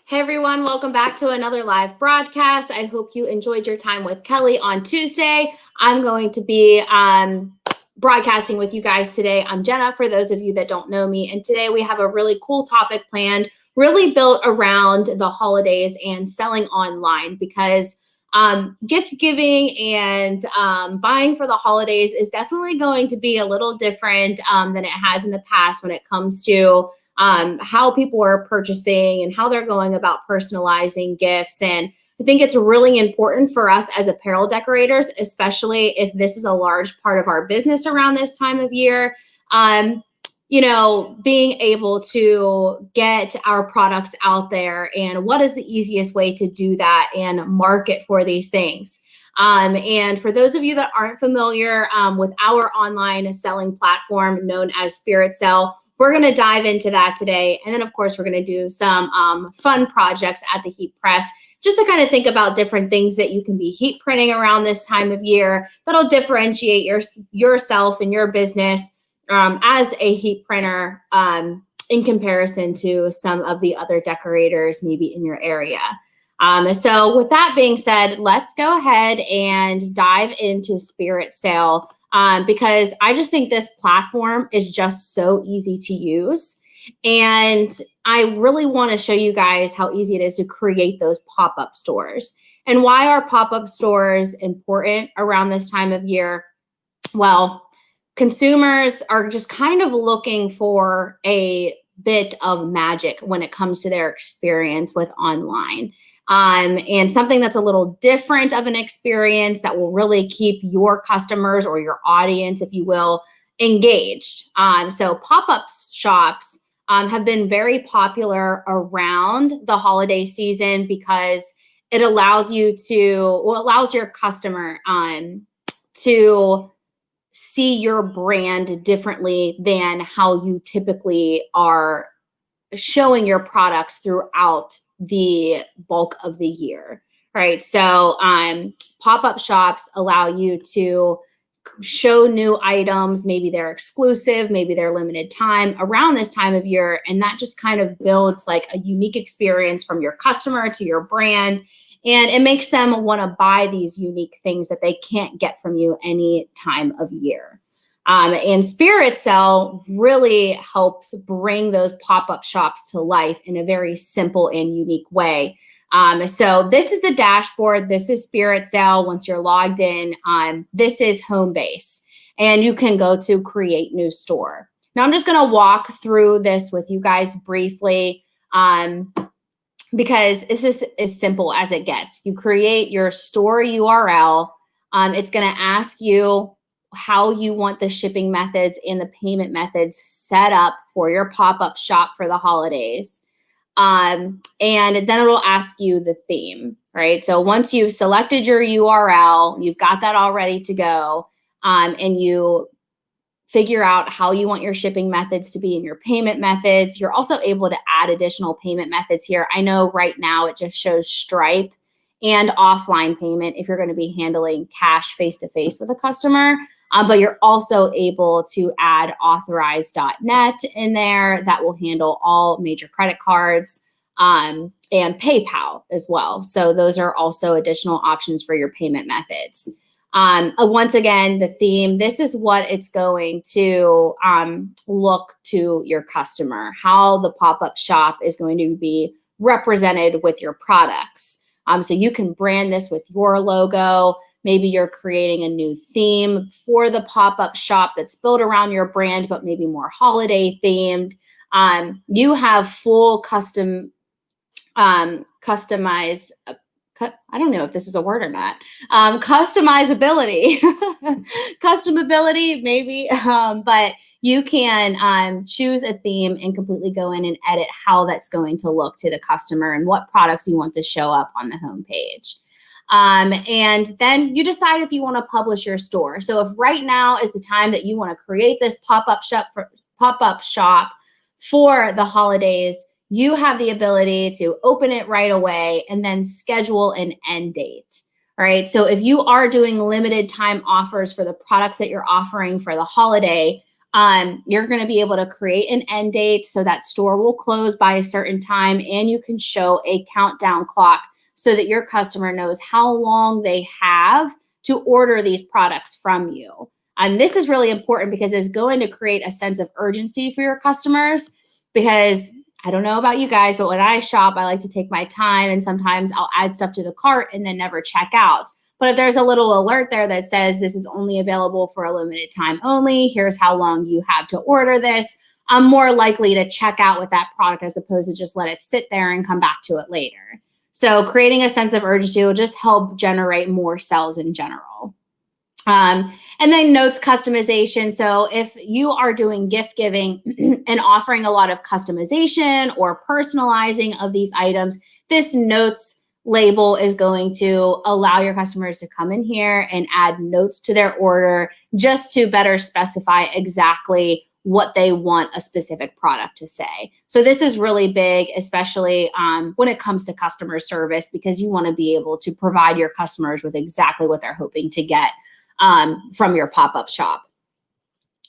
Hey everyone, welcome back to another live broadcast. I hope you enjoyed your time with Kelly on Tuesday. I'm going to be broadcasting with you guys today. I'm Jenna, for those of you that don't know me, and today we have a really cool topic planned, really built around the holidays and selling online, because gift giving and buying for the holidays is definitely going to be a little different than it has in the past when it comes to how people are purchasing and how they're going about personalizing gifts. And I think it's really important for us as apparel decorators, especially if this is a large part of our business around this time of year, being able to get our products out there and what is the easiest way to do that and market for these things. And for those of you that aren't familiar with our online selling platform known as Spirit Sale, we're going to dive into that today. And then, of course, we're going to do some fun projects at the heat press, just to kind of think about different things that you can be heat printing around this time of year that'll differentiate yourself and your business as a heat printer in comparison to some of the other decorators maybe in your area. So with that being said, let's go ahead and dive into Spirit Sale. Because I just think this platform is just so easy to use. And I really want to show you guys how easy it is to create those pop-up stores. And why are pop-up stores important around this time of year? Well, consumers are just kind of looking for a bit of magic when it comes to their experience with online. And something that's a little different of an experience that will really keep your customers or your audience, if you will, engaged. So pop-up shops have been very popular around the holiday season because it allows allows your customer to see your brand differently than how you typically are showing your products throughout the bulk of the year, right? So pop-up shops allow you to show new items. Maybe they're exclusive, maybe they're limited time around this time of year. And that just kind of builds like a unique experience from your customer to your brand. And it makes them want to buy these unique things that they can't get from you any time of year. And Spirit Sale really helps bring those pop-up shops to life in a very simple and unique way. So this is the dashboard. This is Spirit Sale. Once you're logged in, this is home base. And you can go to create new store. Now I'm just going to walk through this with you guys briefly because this is as simple as it gets. You create your store URL. It's going to ask you how you want the shipping methods and the payment methods set up for your pop-up shop for the holidays. And then it'll ask you the theme, right? So once you've selected your URL, you've got that all ready to go, and you figure out how you want your shipping methods to be and your payment methods. You're also able to add additional payment methods here. I know right now it just shows Stripe and offline payment if you're going to be handling cash face-to-face with a customer. But you're also able to add authorize.net in there that will handle all major credit cards and PayPal as well. So those are also additional options for your payment methods. Once again, the theme, this is what it's going to look to your customer, how the pop-up shop is going to be represented with your products. So you can brand this with your logo. Maybe you're creating a new theme for the pop-up shop that's built around your brand, but maybe more holiday themed. You have full customize, I don't know if this is a word or not, customizability, customability maybe, but you can choose a theme and completely go in and edit how that's going to look to the customer and what products you want to show up on the homepage. And then you decide if you want to publish your store. So if right now is the time that you want to create this pop-up shop for the holidays, you have the ability to open it right away and then schedule an end date. All right. So if you are doing limited time offers for the products that you're offering for the holiday, You're going to be able to create an end date so that store will close by a certain time, and you can show a countdown clock so that your customer knows how long they have to order these products from you. And this is really important because it's going to create a sense of urgency for your customers, because I don't know about you guys, but when I shop, I like to take my time, and sometimes I'll add stuff to the cart and then never check out. But if there's a little alert there that says this is only available for a limited time only, here's how long you have to order this, I'm more likely to check out with that product as opposed to just let it sit there and come back to it later. So creating a sense of urgency will just help generate more sales in general. And then notes customization. So if you are doing gift giving and offering a lot of customization or personalizing of these items, this notes label is going to allow your customers to come in here and add notes to their order just to better specify exactly what they want a specific product to say. So this is really big, especially when it comes to customer service, because you want to be able to provide your customers with exactly what they're hoping to get from your pop-up shop.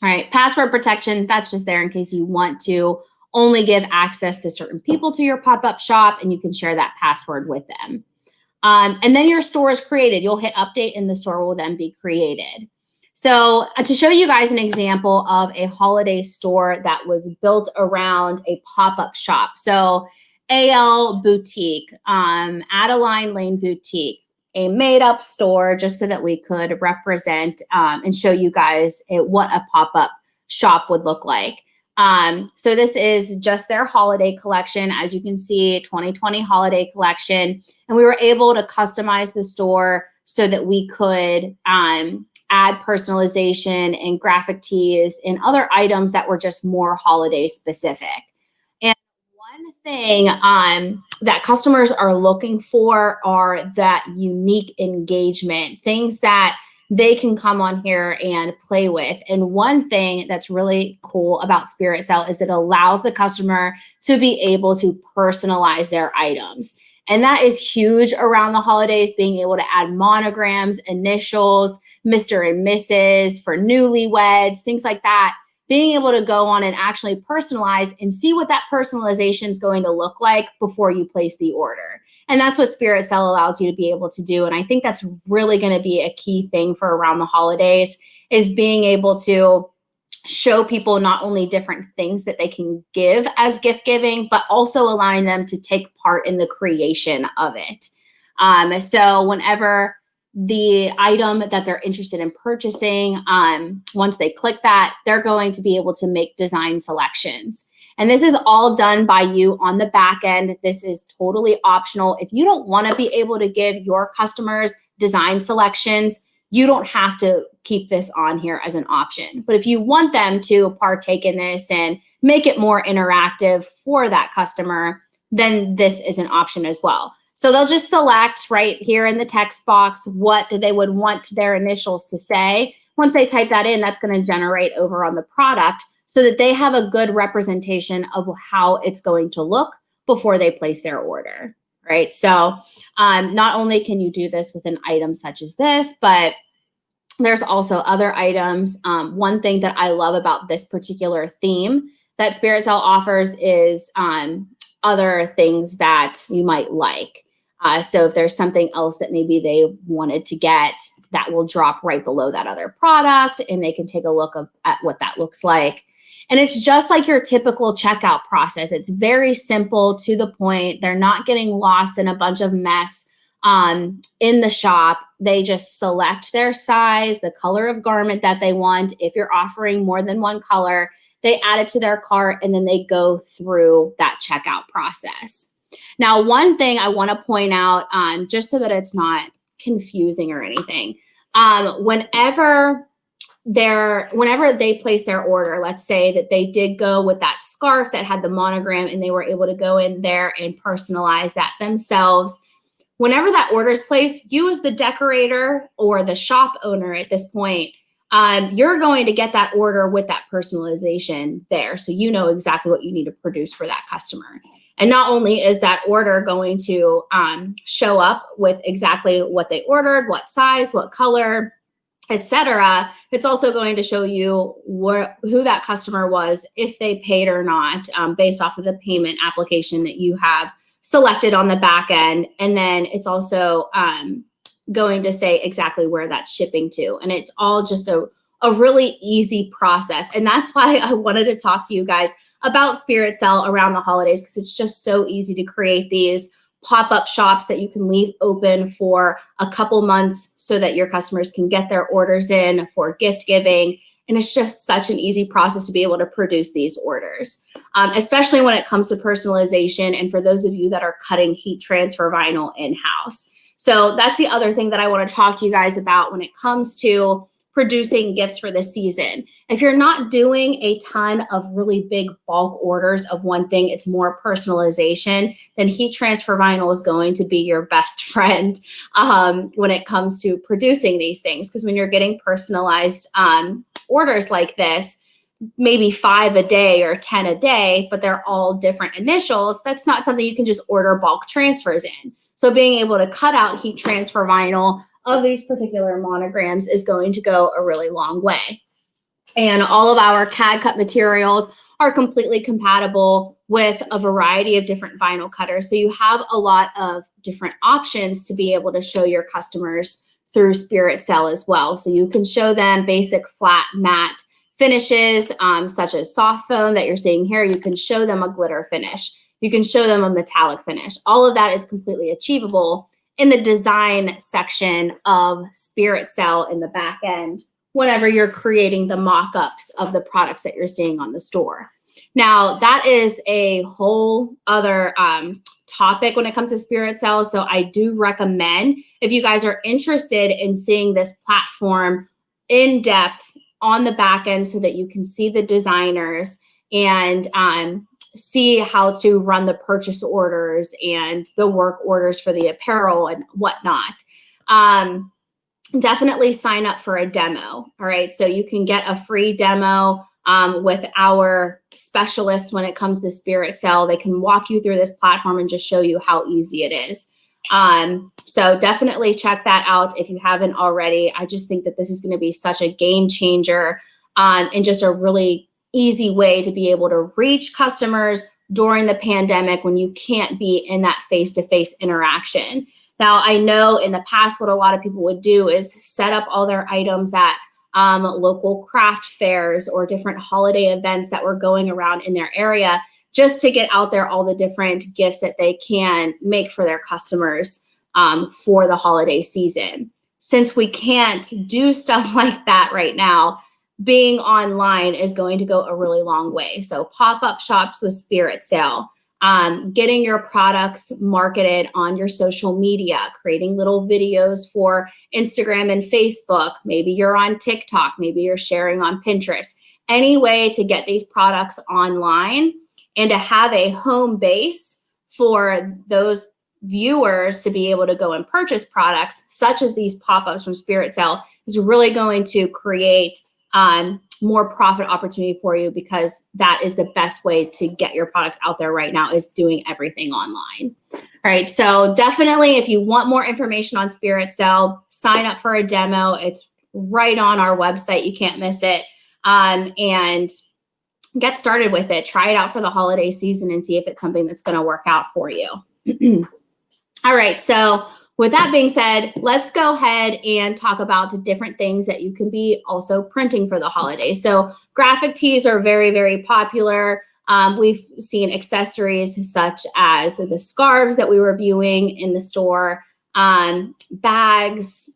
All right, password protection, that's just there in case you want to only give access to certain people to your pop-up shop, and you can share that password with them. And then your store is created. You'll hit update and the store will then be created. So to show you guys an example of a holiday store that was built around a pop-up shop. So AL Boutique, Adeline Lane Boutique, a made-up store just so that we could represent and show you guys what a pop-up shop would look like. So this is just their holiday collection. As you can see, 2020 holiday collection. And we were able to customize the store so that we could add personalization and graphic tees and other items that were just more holiday specific. And one thing that customers are looking for are that unique engagement, things that they can come on here and play with. And one thing that's really cool about Spirit Sale is it allows the customer to be able to personalize their items. And that is huge around the holidays, being able to add monograms, initials, Mr. and Mrs. for newlyweds, things like that. Being able to go on and actually personalize and see what that personalization is going to look like before you place the order. And that's what Spirit Sale allows you to be able to do. And I think that's really going to be a key thing for around the holidays, is being able to show people not only different things that they can give as gift giving, but also allowing them to take part in the creation of it. So whenever the item that they're interested in purchasing, once they click that, they're going to be able to make design selections. And this is all done by you on the back end. This is totally optional. If you don't want to be able to give your customers design selections, you don't have to keep this on here as an option. But if you want them to partake in this and make it more interactive for that customer, then this is an option as well. So they'll just select right here in the text box what they would want their initials to say. Once they type that in, that's going to generate over on the product so that they have a good representation of how it's going to look before they place their order, right? So not only can you do this with an item such as this, but there's also other items. One thing that I love about this particular theme that Spirit Sale offers is other things that you might like. So if there's something else that maybe they wanted to get, that will drop right below that other product, and they can take a look at what that looks like. And it's just like your typical checkout process. It's very simple, to the point. They're not getting lost in a bunch of mess in the shop. They just select their size, the color of garment that they want. If you're offering more than one color, they add it to their cart, and then they go through that checkout process. Now, one thing I want to point out, just so that it's not confusing or anything, whenever they place their order, let's say that they did go with that scarf that had the monogram and they were able to go in there and personalize that themselves. Whenever that order is placed, you as the decorator or the shop owner at this point, you're going to get that order with that personalization there. So you know exactly what you need to produce for that customer. And not only is that order going to show up with exactly what they ordered, what size, what color, etc. It's also going to show you who that customer was, if they paid or not, based off of the payment application that you have selected on the back end. And then it's also going to say exactly where that's shipping to. And it's all just a really easy process. And that's why I wanted to talk to you guys about Spirit Sale around the holidays, because it's just so easy to create these pop-up shops that you can leave open for a couple months so that your customers can get their orders in for gift giving. And it's just such an easy process to be able to produce these orders, especially when it comes to personalization. And for those of you that are cutting heat transfer vinyl in-house. So that's the other thing that I want to talk to you guys about when it comes to producing gifts for the season. If you're not doing a ton of really big bulk orders of one thing, it's more personalization, then heat transfer vinyl is going to be your best friend when it comes to producing these things. Because when you're getting personalized orders like this, maybe 5 a day or 10 a day, but they're all different initials, that's not something you can just order bulk transfers in. So being able to cut out heat transfer vinyl of these particular monograms is going to go a really long way. And all of our CAD cut materials are completely compatible with a variety of different vinyl cutters. So you have a lot of different options to be able to show your customers through Spirit Sale as well. So you can show them basic flat matte finishes, such as soft foam that you're seeing here. You can show them a glitter finish. You can show them a metallic finish. All of that is completely achievable in the design section of Spirit Sale in the back end whenever you're creating the mock-ups of the products that you're seeing on the store. Now, that is a whole other topic when it comes to Spirit Sale. So I do recommend, if you guys are interested in seeing this platform in depth on the back end so that you can see the designers and see how to run the purchase orders and the work orders for the apparel and whatnot, definitely sign up for a demo. All right. So you can get a free demo with our specialists when it comes to Spirit Sale. They can walk you through this platform and just show you how easy it is. So definitely check that out if you haven't already. I just think that this is going to be such a game changer and just a really easy way to be able to reach customers during the pandemic when you can't be in that face-to-face interaction. Now, I know in the past what a lot of people would do is set up all their items at local craft fairs or different holiday events that were going around in their area just to get out there all the different gifts that they can make for their customers for the holiday season. Since we can't do stuff like that right now, being online is going to go a really long way. So pop-up shops with Spirit Sale, getting your products marketed on your social media, creating little videos for Instagram and Facebook. Maybe you're on TikTok, maybe you're sharing on Pinterest. Any way to get these products online and to have a home base for those viewers to be able to go and purchase products such as these pop-ups from Spirit Sale is really going to create more profit opportunity for you, because that is the best way to get your products out there right now, is doing everything online. All right, so definitely if you want more information on Spirit Sale, sign up for a demo. It's right on our website. You can't miss it. And get started with it. Try it out for the holiday season and see if it's something that's going to work out for you. All right, so with that being said, let's go ahead and talk about the different things that you can be also printing for the holidays. So graphic tees are very, very popular. We've seen accessories such as the scarves that we were viewing in the store, bags,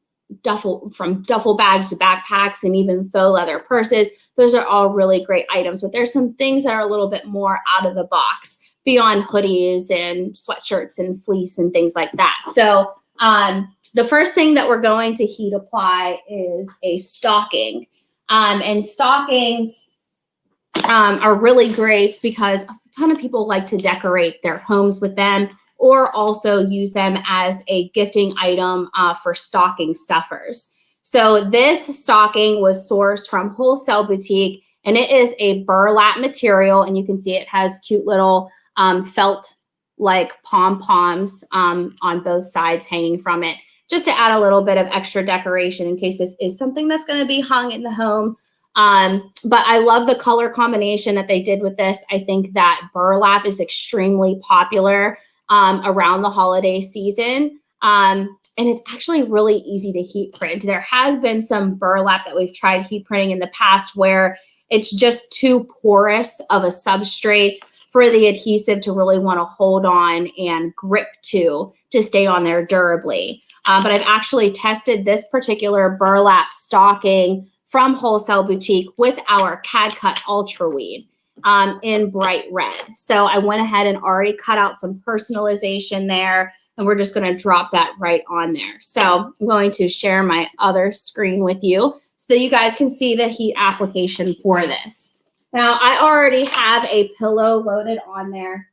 from duffel bags to backpacks, and even faux leather purses. Those are all really great items, but there's some things that are a little bit more out of the box beyond hoodies and sweatshirts and fleece and things like that. So the first thing that we're going to heat apply is a stocking. And stockings are really great because a ton of people like to decorate their homes with them, or also use them as a gifting item for stocking stuffers. So this stocking was sourced from Wholesale Boutique, and it is a burlap material, and you can see it has cute little felt like pom-poms on both sides hanging from it just to add a little bit of extra decoration in case this is something that's going to be hung in the home. But I love the color combination that they did with this. I think that burlap is extremely popular around the holiday season. And it's actually really easy to heat print. There has been some burlap that we've tried heat printing in the past where it's just too porous of a substrate for the adhesive to really want to hold on and grip to stay on there durably. But I've actually tested this particular burlap stocking from Wholesale Boutique with our CAD Cut Ultra Weed in bright red. So I went ahead and already cut out some personalization there, and we're just going to drop that right on there. So I'm going to share my other screen with you so that you guys can see the heat application for this. Now, I already have a pillow loaded on there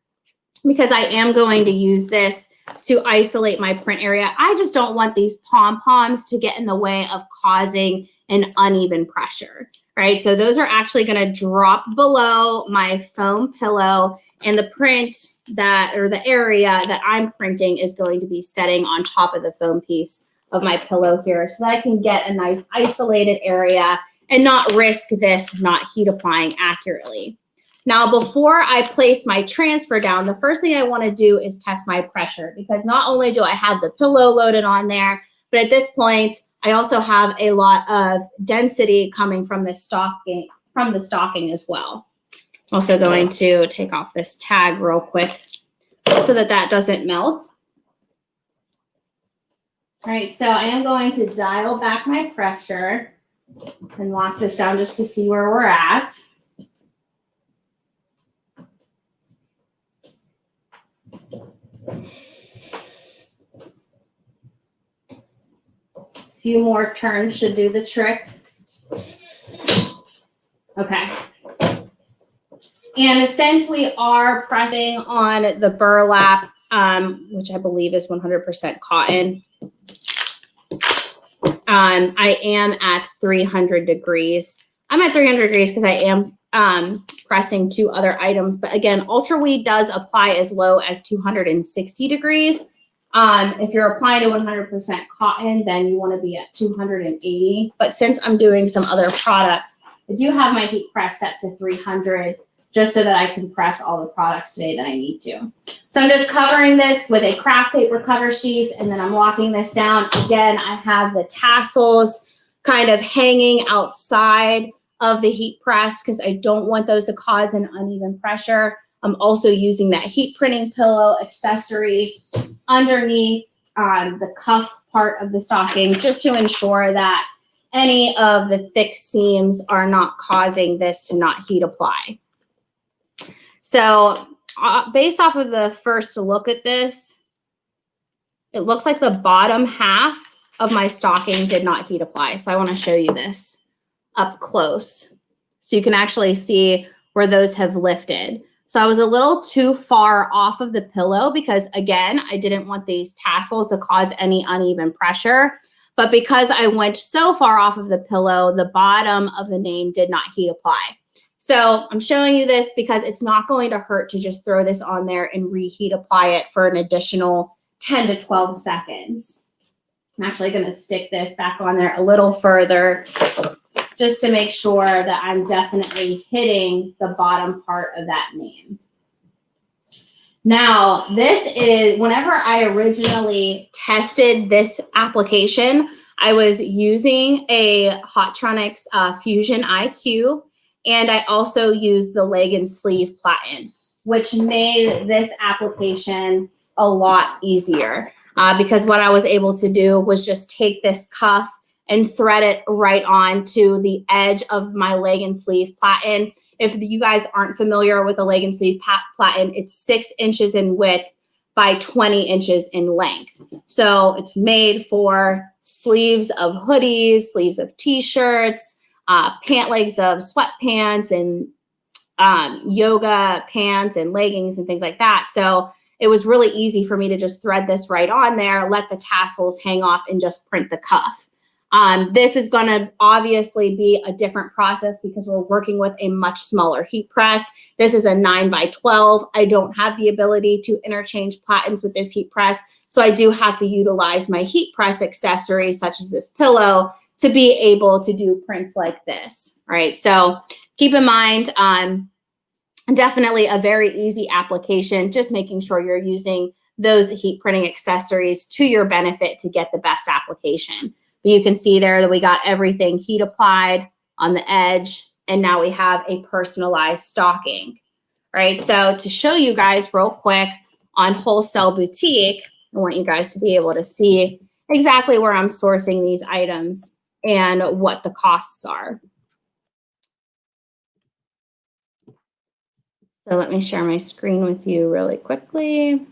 because I am going to use this to isolate my print area. I just don't want these pom-poms to get in the way of causing an uneven pressure, right? So those are actually going to drop below my foam pillow, and the print that, or the area that I'm printing is going to be setting on top of the foam piece of my pillow here so that I can get a nice isolated area and not risk this not heat applying accurately. Now, before I place my transfer down, the first thing I want to do is test my pressure, because not only do I have the pillow loaded on there, but at this point, I also have a lot of density coming from the stocking as well. Also going to take off this tag real quick so that that doesn't melt. All right, so I am going to dial back my pressure and lock this down just to see where we're at. A few more turns should do the trick. Okay. And since we are pressing on the burlap, which I believe is 100% cotton, I am at 300 degrees. I'm at 300 degrees because I am pressing two other items. But again, Ultra Weed does apply as low as 260 degrees. If you're applying to 100% cotton, then you want to be at 280. But since I'm doing some other products, I do have my heat press set to 300 just so that I can press all the products today that I need to. So I'm just covering this with a craft paper cover sheet, and then I'm locking this down. Again, I have the tassels kind of hanging outside of the heat press because I don't want those to cause an uneven pressure. I'm also using that heat printing pillow accessory underneath the cuff part of the stocking just to ensure that any of the thick seams are not causing this to not heat apply. So based off of the first look at this, it looks like the bottom half of my stocking did not heat apply. So I want to show you this up close so you can actually see where those have lifted. So I was a little too far off of the pillow because, again, I didn't want these tassels to cause any uneven pressure. But because I went so far off of the pillow, the bottom of the name did not heat apply. So I'm showing you this because it's not going to hurt to just throw this on there and reheat apply it for an additional 10 to 12 seconds. I'm actually going to stick this back on there a little further just to make sure that I'm definitely hitting the bottom part of that name. Now, this is, whenever I originally tested this application, I was using a Hotronix Fusion IQ, and I also used the leg and sleeve platen, which made this application a lot easier because what I was able to do was just take this cuff and thread it right onto the edge of my leg and sleeve platen. If you guys aren't familiar with a leg and sleeve platen, it's 6 inches in width by 20 inches in length. So it's made for sleeves of hoodies, sleeves of t-shirts, pant legs of sweatpants, and yoga pants and leggings and things like that. So it was really easy for me to just thread this right on there, let the tassels hang off, and just print the cuff. This is going to obviously be a different process because we're working with a much smaller heat press. This is a 9x12. I don't have the ability to interchange platens with this heat press, so I do have to utilize my heat press accessories such as this pillow to be able to do prints like this, right? So keep in mind, definitely a very easy application, just making sure you're using those heat printing accessories to your benefit to get the best application. But you can see there that we got everything heat applied on the edge, and now we have a personalized stocking, right? So to show you guys real quick on Wholesale Boutique, I want you guys to be able to see exactly where I'm sourcing these items and what the costs are. So let me share my screen with you really quickly.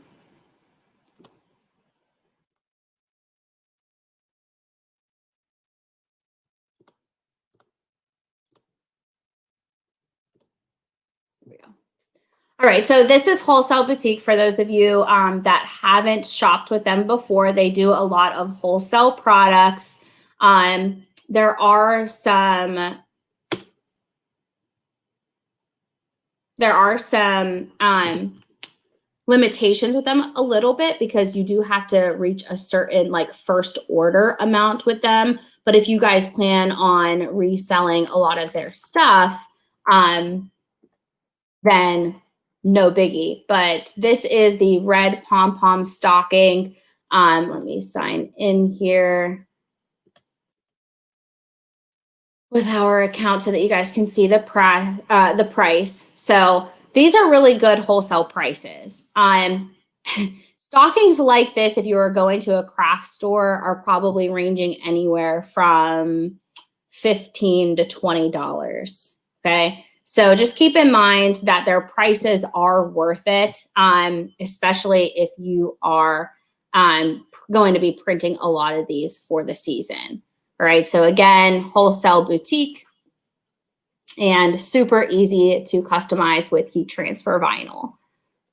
Here we go. All right, so this is Wholesale Boutique. For those of you that haven't shopped with them before, they do a lot of wholesale products. There are some limitations with them a little bit because you do have to reach a certain like first order amount with them. But if you guys plan on reselling a lot of their stuff, then no biggie. But this is the red pom-pom stocking. Let me sign in here with our account so that you guys can see the price. So these are really good wholesale prices. Stockings like this, if you are going to a craft store, are probably ranging anywhere from $15 to $20. Okay. So just keep in mind that their prices are worth it, especially if you are going to be printing a lot of these for the season. All right. So again, Wholesale Boutique, and super easy to customize with heat transfer vinyl.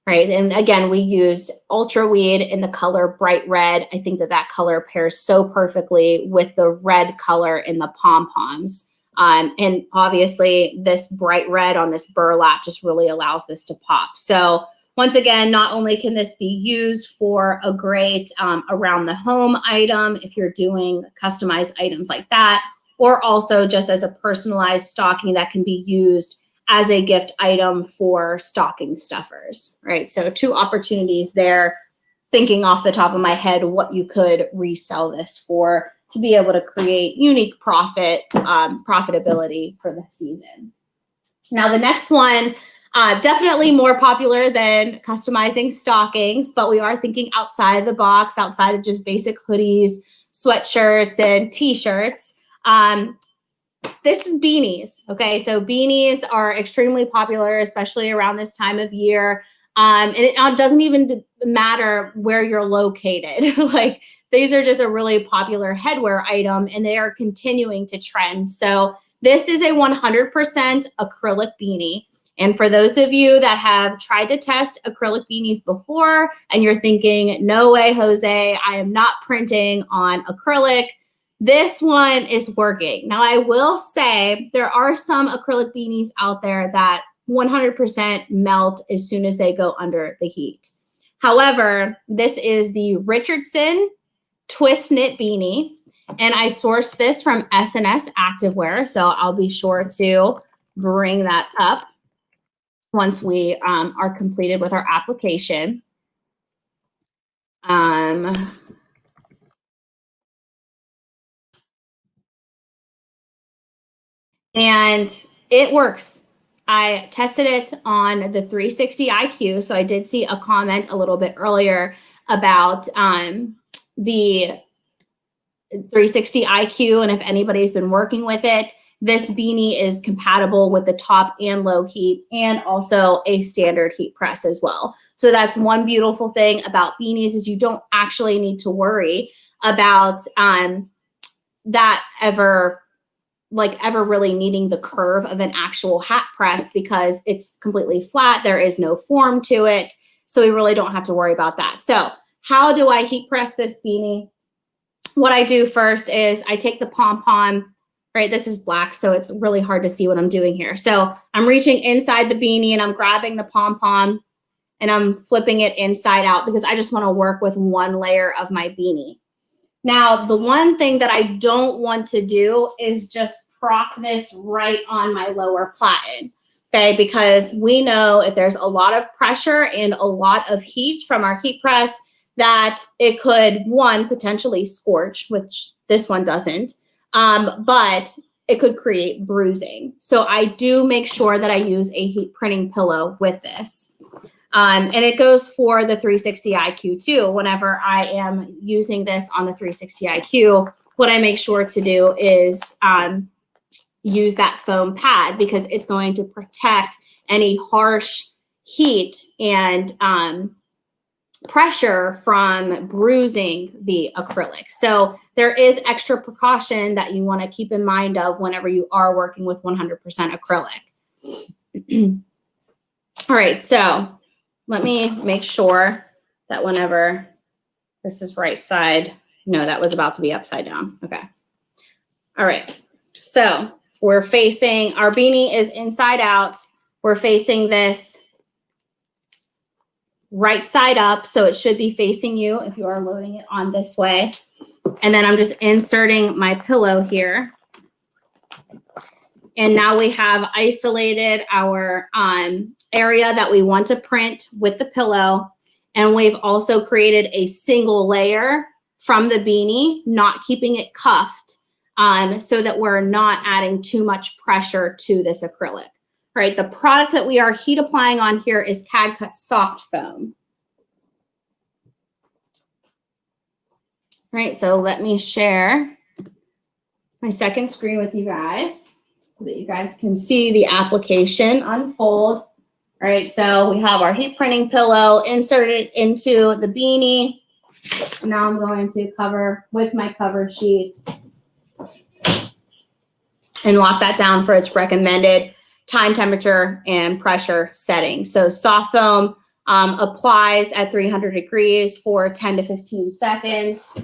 Right. And again, we used Ultra Weed in the color bright red. I think that that color pairs so perfectly with the red color in the pom-poms. And obviously this bright red on this burlap just really allows this to pop. So once again, not only can this be used for a great around the home item, if you're doing customized items like that, or also just as a personalized stocking that can be used as a gift item for stocking stuffers, right? So two opportunities there, thinking off the top of my head what you could resell this for to be able to create unique profitability for the season. Now the next one, definitely more popular than customizing stockings, but we are thinking outside the box, outside of just basic hoodies, sweatshirts, and t-shirts. This is beanies, okay? So beanies are extremely popular, especially around this time of year. And it doesn't even matter where you're located. Like these are just a really popular headwear item and they are continuing to trend. So this is a 100% acrylic beanie. And for those of you that have tried to test acrylic beanies before and you're thinking, no way, Jose, I am not printing on acrylic, this one is working. Now, I will say there are some acrylic beanies out there that 100% melt as soon as they go under the heat. However, this is the Richardson Twist Knit Beanie, and I sourced this from S&S Activewear, so I'll be sure to bring that up once we are completed with our application. And it works. I tested it on the 360 IQ. So I did see a comment a little bit earlier about the 360 IQ. And if anybody's been working with it, this beanie is compatible with the top and low heat and also a standard heat press as well. So that's one beautiful thing about beanies is you don't actually need to worry about that ever really needing the curve of an actual hat press because it's completely flat. There is no form to it. So we really don't have to worry about that. So how do I heat press this beanie? what I do first is I take the pom-pom, right? This is black, so it's really hard to see what I'm doing here. So I'm reaching inside the beanie and I'm grabbing the pom-pom and I'm flipping it inside out because I just want to work with one layer of my beanie. Now, the one thing that I don't want to do is just prop this right on my lower platen, okay? Because we know if there's a lot of pressure and a lot of heat from our heat press, that it could, one, potentially scorch, which this one doesn't, but it could create bruising. So I do make sure that I use a heat printing pillow with this. And it goes for the 360 IQ too. Whenever I am using this on the 360 IQ, what I make sure to do is use that foam pad because it's going to protect any harsh heat and pressure from bruising the acrylic. So there is extra precaution that you want to keep in mind of whenever you are working with 100% acrylic. All right, so let me make sure that whenever this is right side, no, that was about to be upside down. Okay. All right, so we're facing, our beanie is inside out. We're facing this right side up, so it should be facing you if you are loading it on this way. And then I'm just inserting my pillow here. And now we have isolated our area that we want to print with the pillow. And we've also created a single layer from the beanie, not keeping it cuffed, so that we're not adding too much pressure to this acrylic. Right, the product that we are heat applying on here is CAD-Cut Soft Foam. All right, so let me share my second screen with you guys so that you guys can see the application unfold. All right, so we have our heat printing pillow inserted into the beanie. Now I'm going to cover with my cover sheet and lock that down for its recommended time, temperature, and pressure setting. So soft foam applies at 300 degrees for 10 to 15 seconds.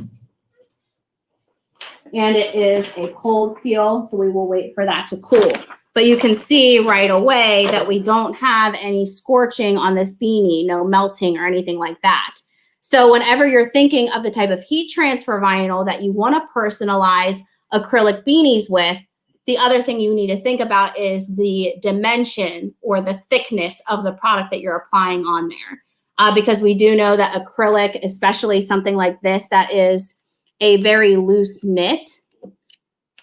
And it is a cold peel, so we will wait for that to cool. But you can see right away that we don't have any scorching on this beanie, no melting or anything like that. So whenever you're thinking of the type of heat transfer vinyl that you want to personalize acrylic beanies with, the other thing you need to think about is the dimension or the thickness of the product that you're applying on there. Because we do know that acrylic, especially something like this that is a very loose knit,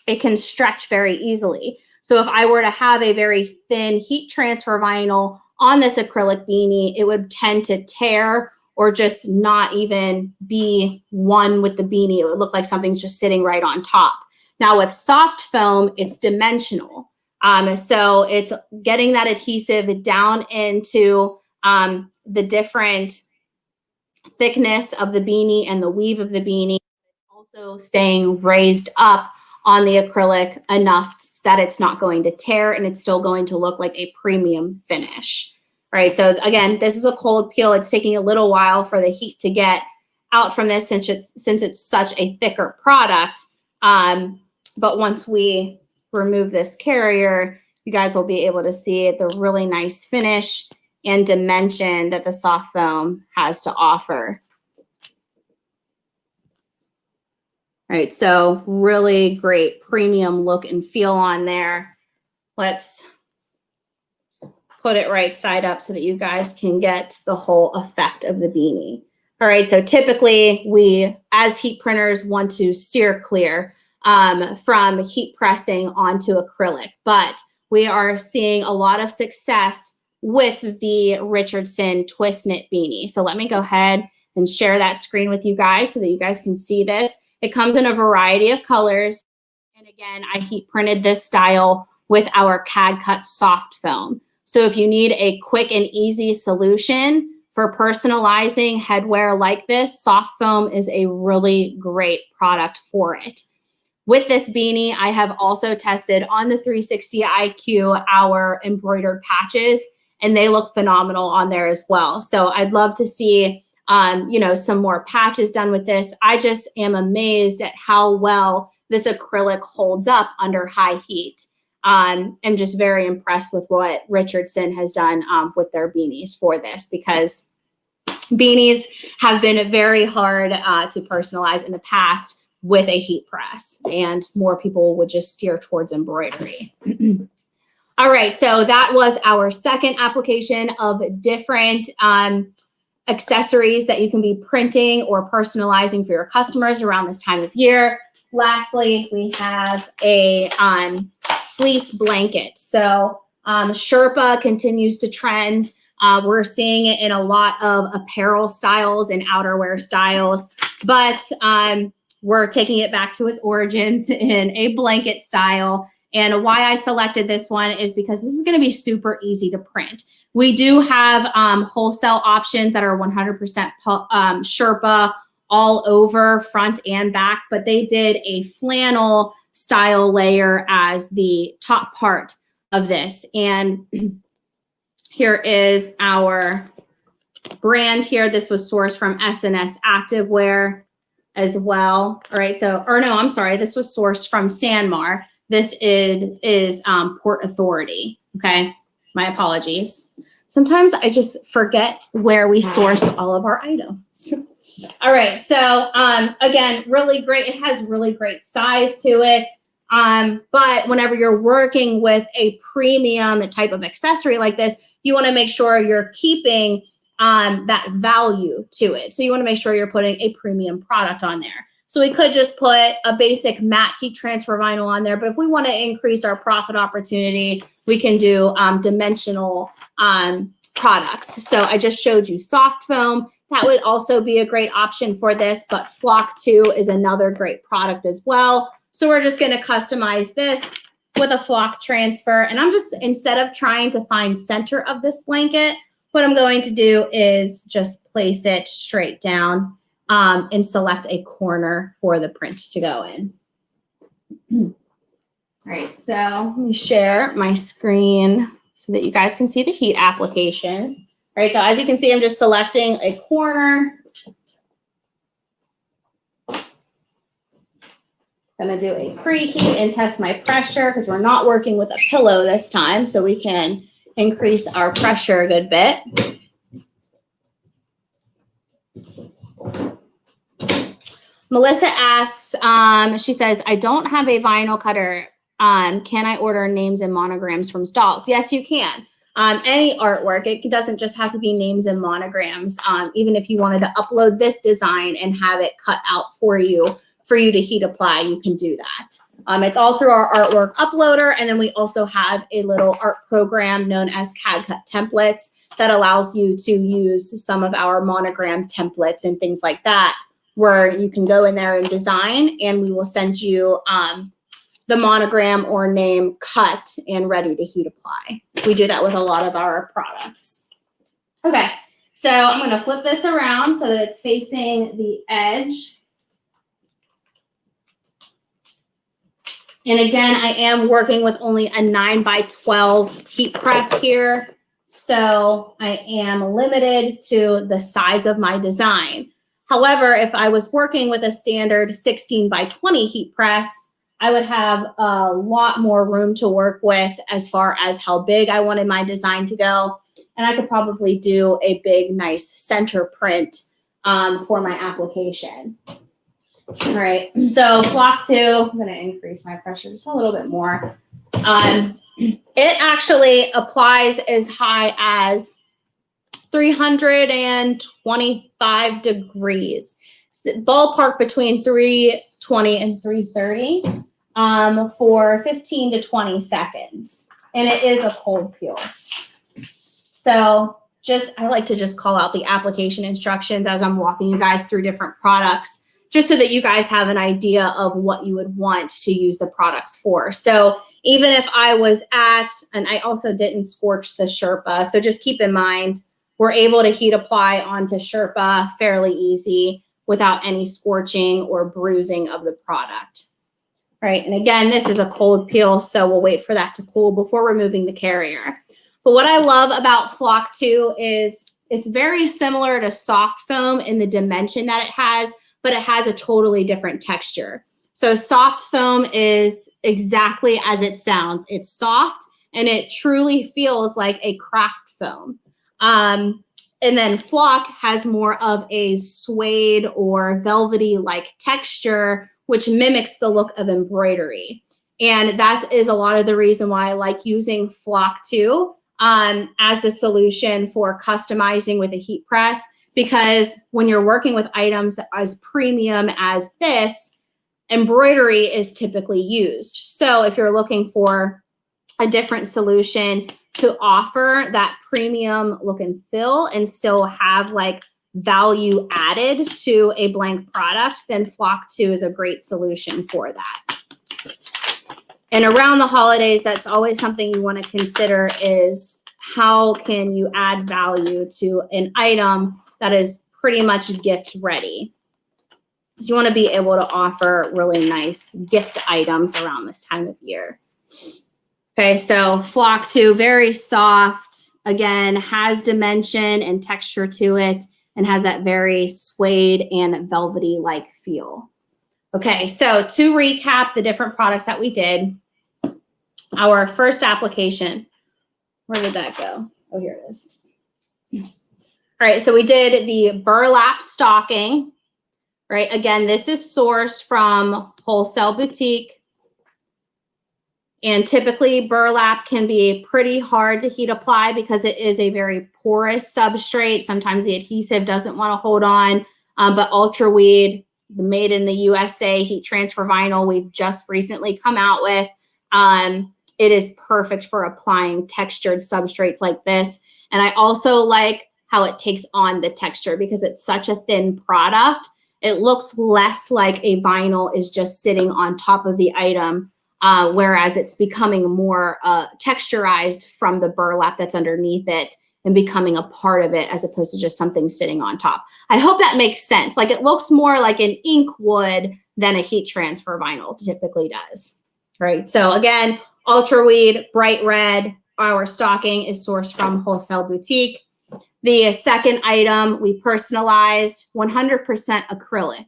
it can stretch very easily. So if I were to have a very thin heat transfer vinyl on this acrylic beanie, it would tend to tear or just not even be one with the beanie. It would look like something's just sitting right on top. Now with soft foam, it's dimensional. So it's getting that adhesive down into the different thickness of the beanie and the weave of the beanie. Also staying raised up on the acrylic enough that it's not going to tear and it's still going to look like a premium finish. Right, so again, this is a cold peel. It's taking a little while for the heat to get out from this since it's such a thicker product. But once we remove this carrier, you guys will be able to see the really nice finish and dimension that the soft foam has to offer. All right, so really great premium look and feel on there. Let's put it right side up so that you guys can get the whole effect of the beanie. All right, so typically we, as heat printers, want to steer clear from heat pressing onto acrylic, but we are seeing a lot of success with the Richardson twist knit beanie. So let me go ahead and share that screen with you guys so that you guys can see this. It comes in a variety of colors. And again, I heat printed this style with our CAD-Cut Soft Foam. So if you need a quick and easy solution for personalizing headwear like this, soft foam is a really great product for it. With this beanie, I have also tested on the 360 IQ our embroidered patches, and they look phenomenal on there as well. So I'd love to see you know, some more patches done with this. I just am amazed at how well this acrylic holds up under high heat. I'm just very impressed with what Richardson has done with their beanies for this, because beanies have been very hard to personalize in the past with a heat press, and more people would just steer towards embroidery. All right, so that was our second application of different accessories that you can be printing or personalizing for your customers around this time of year. Lastly, we have a fleece blanket. So Sherpa continues to trend. We're seeing it in a lot of apparel styles and outerwear styles, but we're taking it back to its origins in a blanket style. And why I selected this one is because this is going to be super easy to print. We do have wholesale options that are 100% Sherpa all over, front and back, but they did a flannel style layer as the top part of this. And here is our brand here. This was sourced from S&S Activewear as well. All right, so, or no, I'm sorry, this was sourced from Sanmar. This is Port Authority, okay? My apologies. Sometimes I just forget where we source all of our items. All right, so again, really great. It has really great size to it. But whenever you're working with a premium type of accessory like this, you want to make sure you're keeping that value to it. So you want to make sure you're putting a premium product on there. So we could just put a basic matte heat transfer vinyl on there, but if we want to increase our profit opportunity, we can do dimensional products. So I just showed you soft foam. That would also be a great option for this, but Flock 2 is another great product as well. So we're just going to customize this with a flock transfer. And I'm just, instead of trying to find center of this blanket, what I'm going to do is just place it straight down and select a corner for the print to go in. All right, so let me share my screen so that you guys can see the heat application. All right, so as you can see, I'm just selecting a corner. I'm gonna do a preheat and test my pressure because we're not working with a pillow this time, so we can increase our pressure a good bit. Melissa asks, she says, I don't have a vinyl cutter. Can I order names and monograms from Stahls? Yes, you can. Any artwork, it doesn't just have to be names and monograms. Even if you wanted to upload this design and have it cut out for you to heat apply, you can do that. It's all through our artwork uploader. And then we also have a little art program known as CAD-Cut Templates that allows you to use some of our monogram templates and things like that, where you can go in there and design, and we will send you the monogram or name cut and ready to heat apply. We do that with a lot of our products. Okay, so I'm gonna flip this around so that it's facing the edge. And again, I am working with only a 9x12 heat press here. So I am limited to the size of my design. However, if I was working with a standard 16x20 heat press, I would have a lot more room to work with as far as how big I wanted my design to go. And I could probably do a big, nice center print for my application. All right, so Flock 2, I'm gonna increase my pressure just a little bit more. It actually applies as high as 325 degrees. Ballpark between 320 and 330 for 15 to 20 seconds. And it is a cold peel. So I like to just call out the application instructions as I'm walking you guys through different products, just so that you guys have an idea of what you would want to use the products for. So even if I was and I also didn't scorch the Sherpa, so just keep in mind, we're able to heat apply onto Sherpa fairly easy without any scorching or bruising of the product. All right, and again, this is a cold peel, so we'll wait for that to cool before removing the carrier. But what I love about Flock 2 is It's very similar to soft foam in the dimension that it has, but it has a totally different texture. So soft foam is exactly as it sounds. It's soft and it truly feels like a craft foam. And then flock has more of a suede or velvety-like texture, which mimics the look of embroidery. And that is a lot of the reason why I like using flock too, as the solution for customizing with a heat press, because when you're working with items that as premium as this, embroidery is typically used. So if you're looking for a different solution to offer that premium look and feel and still have like value added to a blank product, then Flock 2 is a great solution for that. And around the holidays, that's always something you want to consider is how can you add value to an item that is pretty much gift ready. So you want to be able to offer really nice gift items around this time of year. Okay, so Flock 2, very soft, again, has dimension and texture to it and has that very suede and velvety-like feel. Okay, so to recap the different products that we did, our first application, where did that go? Oh, here it is. All right, so we did the burlap stocking, right? Again, this is sourced from Wholesale Boutique. And typically burlap can be pretty hard to heat apply because it is a very porous substrate. Sometimes the adhesive doesn't want to hold on, but Ultraweed, the made in the USA heat transfer vinyl we've just recently come out with, it is perfect for applying textured substrates like this. And I also like how it takes on the texture because it's such a thin product. It looks less like a vinyl is just sitting on top of the item. Whereas it's becoming more texturized from the burlap that's underneath it and becoming a part of it as opposed to just something sitting on top. I hope that makes sense. Like it looks more like an ink would than a heat transfer vinyl typically does, right? So again, Ultraweed, bright red, our stocking is sourced from Wholesale Boutique. The second item, we personalized 100% acrylic.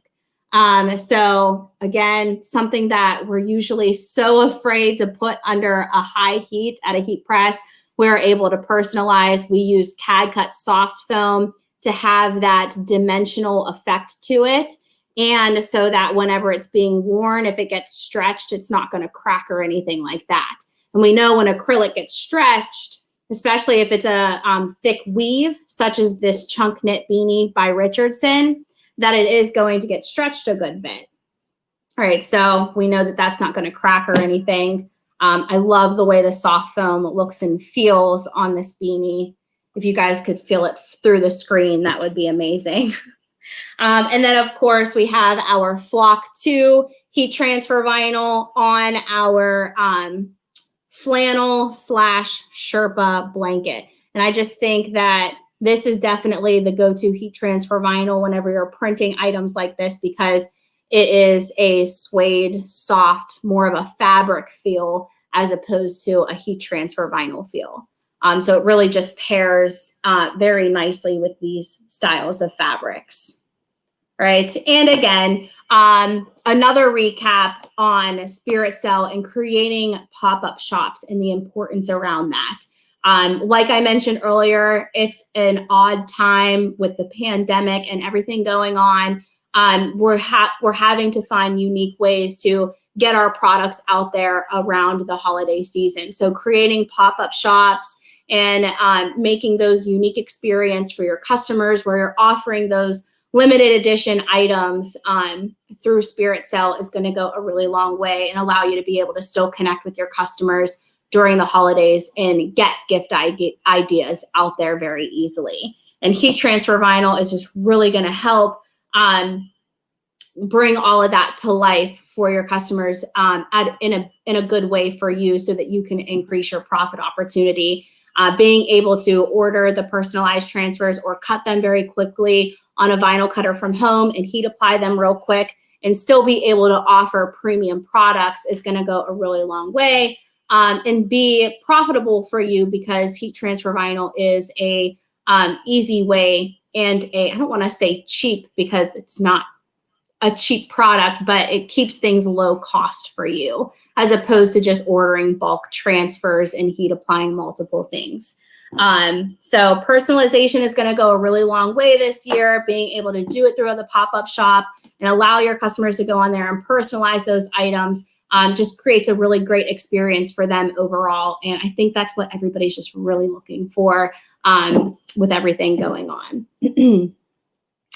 So again, something that we're usually so afraid to put under a high heat at a heat press, we're able to personalize. We use CAD cut soft foam to have that dimensional effect to it. And so that whenever it's being worn, if it gets stretched, it's not going to crack or anything like that. And we know when acrylic gets stretched, especially if it's a thick weave, such as this chunk knit beanie by Richardson, that it is going to get stretched a good bit. All right, so we know that that's not going to crack or anything. I love the way the soft foam looks and feels on this beanie. If you guys could feel it through the screen, that would be amazing. And then, of course, we have our Flock 2 heat transfer vinyl on our flannel / Sherpa blanket. And I just think that this is definitely the go-to heat transfer vinyl whenever you're printing items like this because it is a suede, soft, more of a fabric feel as opposed to a heat transfer vinyl feel. So it really just pairs very nicely with these styles of fabrics, right? And again, another recap on Spirit Sale and creating pop-up shops and the importance around that. Like I mentioned earlier, it's an odd time with the pandemic and everything going on. We're having to find unique ways to get our products out there around the holiday season. So creating pop-up shops and making those unique experience for your customers where you're offering those limited edition items through Spirit Sale is going to go a really long way and allow you to be able to still connect with your customers during the holidays and get gift ideas out there very easily. And heat transfer vinyl is just really going to help bring all of that to life for your customers in a good way for you so that you can increase your profit opportunity. Being able to order the personalized transfers or cut them very quickly on a vinyl cutter from home and heat apply them real quick and still be able to offer premium products is going to go a really long way. And be profitable for you because heat transfer vinyl is a easy way and I don't want to say cheap because it's not a cheap product, but it keeps things low cost for you as opposed to just ordering bulk transfers and heat applying multiple things. So personalization is going to go a really long way this year, being able to do it through the pop-up shop and allow your customers to go on there and personalize those items. Just creates a really great experience for them overall. And I think that's what everybody's just really looking for with everything going on.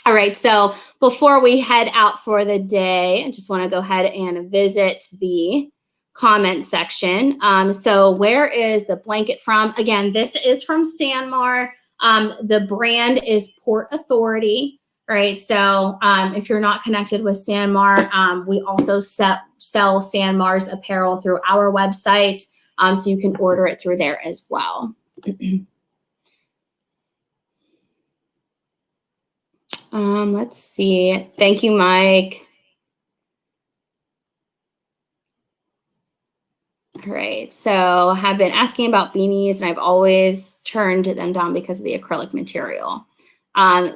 All right, so before we head out for the day, I just want to go ahead and visit the comment section. So where is the blanket from? Again, this is from Sanmar. The brand is Port Authority, right? So if you're not connected with Sanmar, we also sell Sanmar's apparel through our website, so you can order it through there as well. Let's see. Thank you, Mike. All right. So I've been asking about beanies and I've always turned them down because of the acrylic material.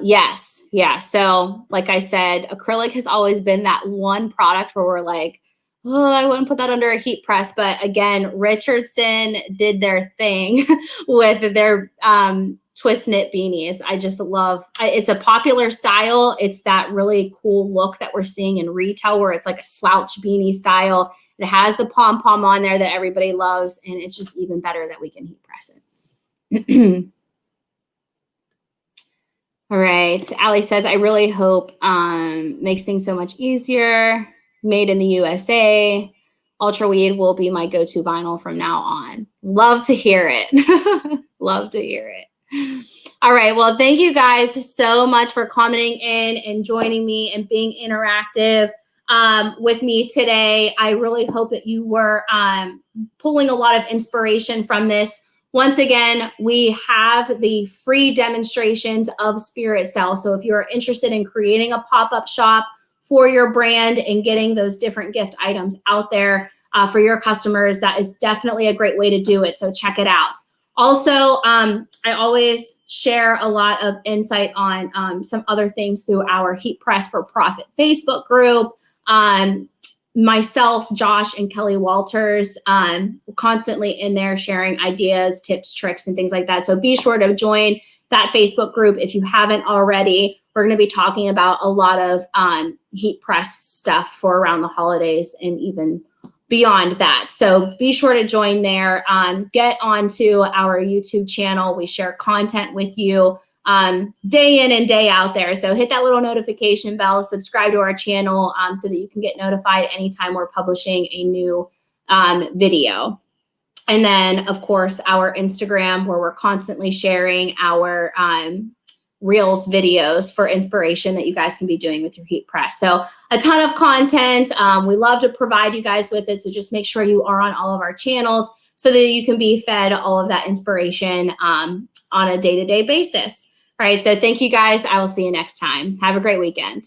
Yes. Yeah. So like I said, acrylic has always been that one product where we're like, oh, I wouldn't put that under a heat press. But again, Richardson did their thing with their twist knit beanies. I just love, it's a popular style. It's that really cool look that we're seeing in retail where it's like a slouch beanie style. It has the pom-pom on there that everybody loves. And it's just even better that we can heat press it. All right. Allie says, I really hope makes things so much easier. Made in the USA. Ultra Weed will be my go-to vinyl from now on. Love to hear it. Love to hear it. All right. Well, thank you guys so much for commenting in and joining me and being interactive with me today. I really hope that you were pulling a lot of inspiration from this. Once again, we have the free demonstrations of Spirit Sale. So if you're interested in creating a pop-up shop for your brand and getting those different gift items out there for your customers, that is definitely a great way to do it. So check it out. Also, I always share a lot of insight on some other things through our Heat Press for Profit Facebook group. Myself, Josh, and Kelly Walters constantly in there sharing ideas, tips, tricks, and things like that. So be sure to join that Facebook group if you haven't already. We're going to be talking about a lot of heat press stuff for around the holidays and even beyond that. So be sure to join there. Get onto our YouTube channel. We share content with you day in and day out there. So hit that little notification bell, subscribe to our channel so that you can get notified anytime we're publishing a new video. And then, of course, our Instagram, where we're constantly sharing our Reels videos for inspiration that you guys can be doing with your heat press. So a ton of content. We love to provide you guys with it. So just make sure you are on all of our channels so that you can be fed all of that inspiration on a day-to-day basis. All right. So thank you guys. I will see you next time. Have a great weekend.